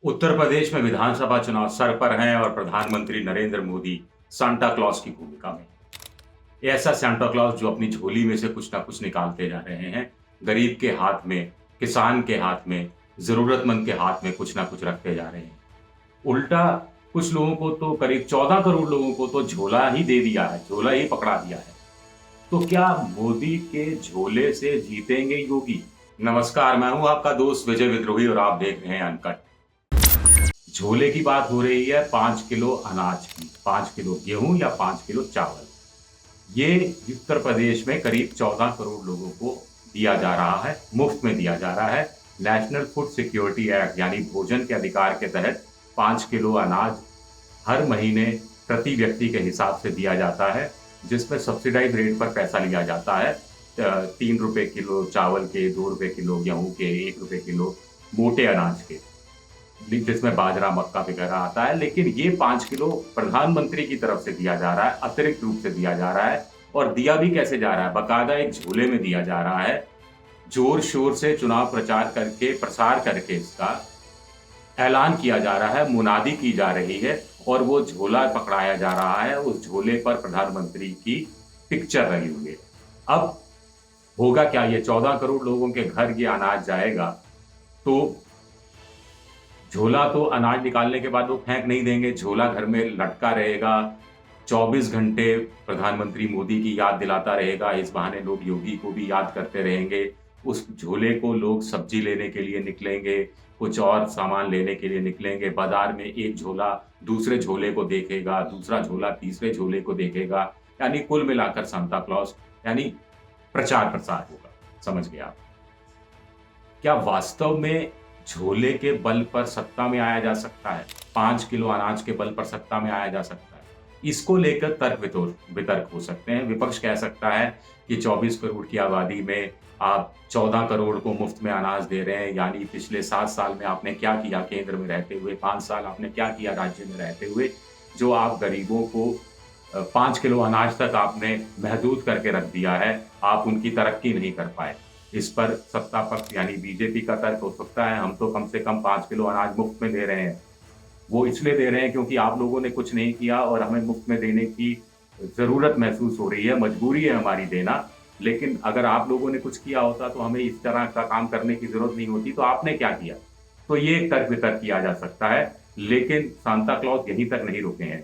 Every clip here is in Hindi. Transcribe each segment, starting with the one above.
उत्तर प्रदेश में विधानसभा चुनाव सर पर हैं और प्रधानमंत्री नरेंद्र मोदी सांता क्लॉज की भूमिका में। ऐसा सांता क्लॉज जो अपनी झोली में से कुछ ना कुछ निकालते जा रहे हैं, गरीब के हाथ में, किसान के हाथ में, जरूरतमंद के हाथ में कुछ ना कुछ रखते जा रहे हैं। उल्टा कुछ लोगों को तो करीब 14 करोड़ लोगों को तो झोला ही दे दिया है, झोला ही पकड़ा दिया है। तो क्या मोदी के झोले से जीतेंगे योगी? नमस्कार, मैं हूं आपका दोस्त विजय विद्रोही और आप देख रहे हैं अनकट। झोले की बात हो रही है 5 किलो अनाज की, 5 किलो गेहूं या 5 किलो चावल। ये उत्तर प्रदेश में करीब 14 करोड़ लोगों को दिया जा रहा है, मुफ्त में दिया जा रहा है। नेशनल फूड सिक्योरिटी एक्ट यानी भोजन के अधिकार के तहत 5 किलो अनाज हर महीने प्रति व्यक्ति के हिसाब से दिया जाता है, जिसमें सब्सिडाइज रेट पर पैसा लिया जाता है। 3 रुपए किलो चावल के, 2 रुपए किलो गेहूं के, 1 रुपए किलो मोटे अनाज के, जिसमें बाजरा मक्का वगैरह आता है। लेकिन ये 5 किलो प्रधानमंत्री की तरफ से दिया जा रहा है, अतिरिक्त रूप से दिया जा रहा है। और दिया भी कैसे जा रहा है? बाकायदा एक झोले में दिया जा रहा है। जोर शोर से चुनाव प्रचार करके, प्रसार करके इसका ऐलान किया जा रहा है, मुनादी की जा रही है और वो झोला पकड़ाया जा रहा है। उस झोले पर प्रधानमंत्री की पिक्चर लगी हुई है। अब होगा क्या? ये 14 करोड़ लोगों के घर ये अनाज जाएगा तो झोला तो अनाज निकालने के बाद वो फेंक नहीं देंगे, झोला घर में लटका रहेगा। 24 घंटे प्रधानमंत्री मोदी की याद दिलाता रहेगा। इस बहाने लोग योगी को भी याद करते रहेंगे। उस झोले को लोग सब्जी लेने के लिए निकलेंगे, कुछ और सामान लेने के लिए निकलेंगे। बाजार में एक झोला दूसरे झोले को देखेगा, दूसरा झोला तीसरे झोले को देखेगा। यानी कुल मिलाकर सांता क्लॉज यानी प्रचार प्रसार होगा। समझ गए आप? क्या वास्तव में झोले के बल पर सत्ता में आया जा सकता है? 5 किलो अनाज के बल पर सत्ता में आया जा सकता है? इसको लेकर तर्क वितर्क हो सकते हैं। विपक्ष कह सकता है कि 24 करोड़ की आबादी में आप 14 करोड़ को मुफ्त में अनाज दे रहे हैं, यानी पिछले 7 साल में आपने क्या किया केंद्र में रहते हुए, 5 साल आपने क्या किया राज्य में रहते हुए, जो आप गरीबों को 5 किलो अनाज तक आपने महदूद करके रख दिया है, आप उनकी तरक्की नहीं कर पाए। इस पर सत्ता पक्ष यानी बीजेपी का तर्क हो सकता है, हम तो कम से कम 5 किलो अनाज मुफ्त में दे रहे हैं। वो इसलिए दे रहे हैं क्योंकि आप लोगों ने कुछ नहीं किया और हमें मुफ्त में देने की ज़रूरत महसूस हो रही है, मजबूरी है हमारी देना। लेकिन अगर आप लोगों ने कुछ किया होता तो हमें इस तरह का काम करने की ज़रूरत नहीं होती, तो आपने क्या किया? तो ये एक तर्क-वितर्क किया जा सकता है, लेकिन सांता क्लॉज यहीं तक नहीं रुके हैं।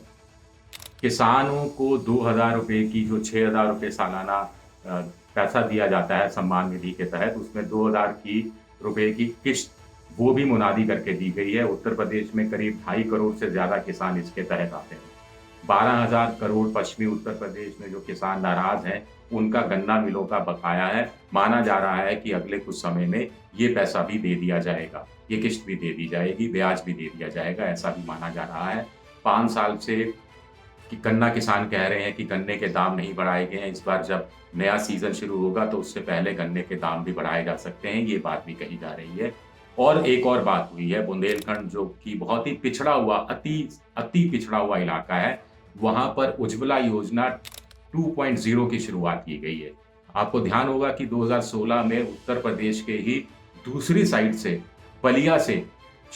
किसानों को 2,000 रुपए की जो 6,000 रुपए सालाना अ, पैसा दिया जाता है सम्मान निधि के तहत, उसमें 2,000 की रुपए की किश्त वो भी मुनादी करके दी गई है। उत्तर प्रदेश में करीब 2.5 करोड़ से ज़्यादा किसान इसके तहत आते हैं। 12,000 करोड़ पश्चिमी उत्तर प्रदेश में जो किसान नाराज हैं, उनका गन्ना मिलों का बकाया है। माना जा रहा है कि अगले कुछ समय में ये पैसा भी दे दिया जाएगा, ये किश्त भी दे दी जाएगी, ब्याज भी दे दिया जाएगा, ऐसा भी माना जा रहा है। 5 साल से कि गन्ना किसान कह रहे हैं कि गन्ने के दाम नहीं बढ़ाए गए हैं। इस बार जब नया सीज़न शुरू होगा तो उससे पहले गन्ने के दाम भी बढ़ाए जा सकते हैं, ये बात भी कही जा रही है। और एक और बात हुई है, बुंदेलखंड जो कि बहुत ही पिछड़ा हुआ, अति पिछड़ा हुआ इलाका है, वहाँ पर उज्ज्वला योजना 2.0 की शुरुआत की गई है। आपको ध्यान होगा कि 2016 में उत्तर प्रदेश के ही दूसरी साइड से, बलिया से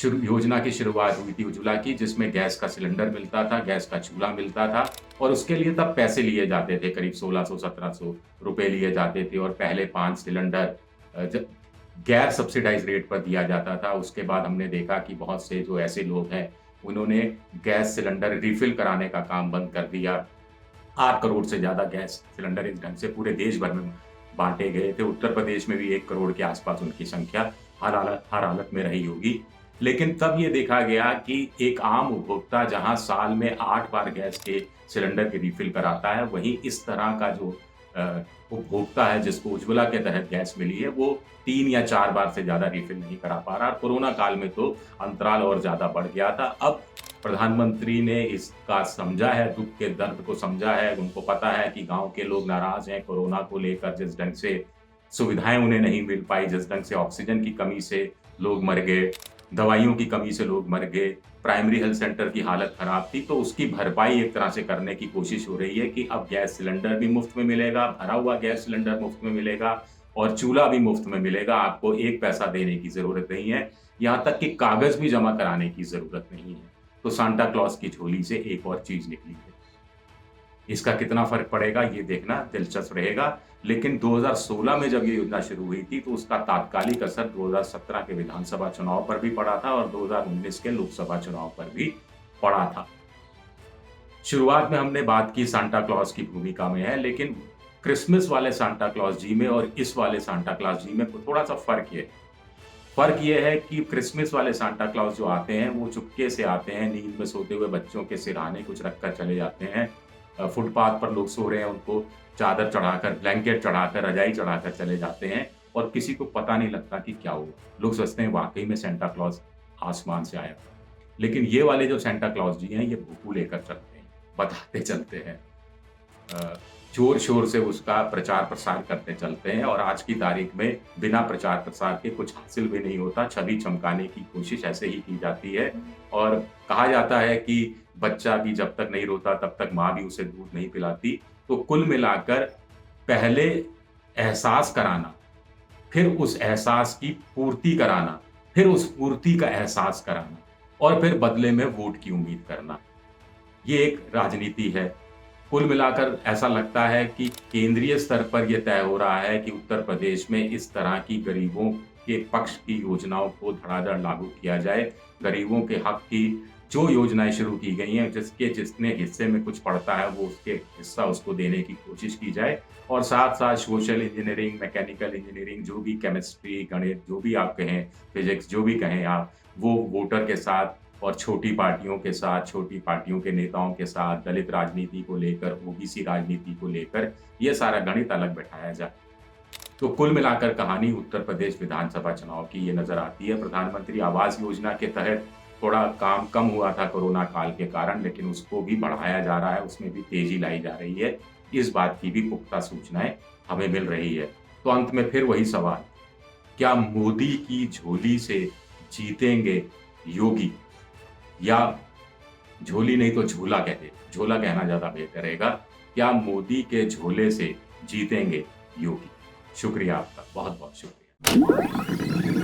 योजना की शुरुआत हुई थी उज्ज्वला की, जिसमें गैस का सिलेंडर मिलता था, गैस का चूल्हा मिलता था और उसके लिए तब पैसे लिए जाते थे, करीब 1600-1700 रुपए लिए जाते थे और पहले 5 सिलेंडर गैर सब्सिडाइज रेट पर दिया जाता था। उसके बाद हमने देखा कि बहुत से जो ऐसे लोग हैं, उन्होंने गैस सिलेंडर रिफिल कराने का काम बंद कर दिया। 8 करोड़ से ज़्यादा गैस सिलेंडर इस ढंग से पूरे देश भर में बांटे गए थे। उत्तर प्रदेश में भी 1 करोड़ के आसपास उनकी संख्या हर हालत में रही होगी। लेकिन तब ये देखा गया कि एक आम उपभोक्ता जहां साल में 8 बार गैस के सिलेंडर की रिफिल कराता है, वहीं इस तरह का जो उपभोक्ता है जिसको उज्ज्वला के तहत गैस मिली है, वो 3 या 4 बार से ज़्यादा रिफिल नहीं करा पा रहा। कोरोना काल में तो अंतराल और ज़्यादा बढ़ गया था। अब प्रधानमंत्री ने इसका समझा है, दुःख के दर्द को समझा है। उनको पता है कि गाँव के लोग नाराज़ हैं कोरोना को लेकर, जिस ढंग से सुविधाएँ उन्हें नहीं मिल पाई, जिस ढंग से ऑक्सीजन की कमी से लोग मर गए, दवाइयों की कमी से लोग मर गए, प्राइमरी हेल्थ सेंटर की हालत खराब थी, तो उसकी भरपाई एक तरह से करने की कोशिश हो रही है कि अब गैस सिलेंडर भी मुफ्त में मिलेगा, भरा हुआ गैस सिलेंडर मुफ्त में मिलेगा और चूल्हा भी मुफ्त में मिलेगा। आपको एक पैसा देने की ज़रूरत नहीं है। यहाँ तक कि कागज भी जमा कराने की जरूरत नहीं है। तो सांता क्लॉज की झोली से एक और चीज निकली है। इसका कितना फर्क पड़ेगा ये देखना दिलचस्प रहेगा। लेकिन 2016 में जब ये योजना शुरू हुई थी तो उसका तात्कालिक असर 2017 के विधानसभा चुनाव पर भी पड़ा था और 2019 के लोकसभा चुनाव पर भी पड़ा था। शुरुआत में हमने बात की सांता क्लॉज की भूमिका में है, लेकिन क्रिसमस वाले सांता क्लॉज जी में और इस वाले सांता क्लॉज जी में थोड़ा सा फर्क ये है कि क्रिसमस वाले सांता क्लॉज जो आते हैं वो चुपके से आते हैं, नींद में सोते हुए बच्चों के सिरहाने कुछ रखकर चले जाते हैं। फुटपाथ पर लोग सो रहे हैं उनको चादर चढ़ाकर, ब्लैंकेट चढ़ाकर, रजाई चढ़ाकर चले जाते हैं और किसी को पता नहीं लगता कि क्या हुआ। लोग सोचते हैं वाकई में सांता क्लॉज आसमान से आया था। लेकिन ये वाले जो सांता क्लॉज जी हैं ये भूकू लेकर चलते हैं, बताते चलते हैं, जोर शोर से उसका प्रचार प्रसार करते चलते हैं और आज की तारीख में बिना प्रचार प्रसार के कुछ हासिल भी नहीं होता। छवि चमकाने की कोशिश ऐसे ही की जाती है और कहा जाता है कि बच्चा भी जब तक नहीं रोता तब तक माँ भी उसे दूध नहीं पिलाती। तो कुल मिलाकर पहले एहसास कराना, फिर उस एहसास की पूर्ति कराना, फिर उस पूर्ति का एहसास कराना और फिर बदले में वोट की उम्मीद करना, ये एक राजनीति है। कुल मिलाकर ऐसा लगता है कि केंद्रीय स्तर पर यह तय हो रहा है कि उत्तर प्रदेश में इस तरह की गरीबों के पक्ष की योजनाओं को धड़ाधड़ लागू किया जाए। गरीबों के हक की जो योजनाएं शुरू की गई हैं, जिसने हिस्से में कुछ पड़ता है वो उसके हिस्सा उसको देने की कोशिश की जाए और साथ साथ सोशल इंजीनियरिंग, मैकेनिकल इंजीनियरिंग, जो भी केमिस्ट्री, गणित, जो भी आप कहें, फिजिक्स, जो भी कहें आप, वो वोटर के साथ और छोटी पार्टियों के साथ, छोटी पार्टियों के नेताओं के साथ, दलित राजनीति को लेकर, ओबीसी राजनीति को लेकर ये सारा गणित अलग बैठाया जाए। तो कुल मिलाकर कहानी उत्तर प्रदेश विधानसभा चुनाव की ये नजर आती है। प्रधानमंत्री आवास योजना के तहत थोड़ा काम कम हुआ था कोरोना काल के कारण, लेकिन उसको भी बढ़ाया जा रहा है, उसमें भी तेजी लाई जा रही है। इस बात की भी पुख्ता सूचनाएं हमें मिल रही है। तो अंत में फिर वही सवाल, क्या मोदी की झोली से जीतेंगे योगी, या झोली नहीं तो झूला कहते, झोला कहना ज्यादा बेहतर रहेगा, क्या मोदी के झोले से जीतेंगे योगी? शुक्रिया आपका, बहुत बहुत शुक्रिया।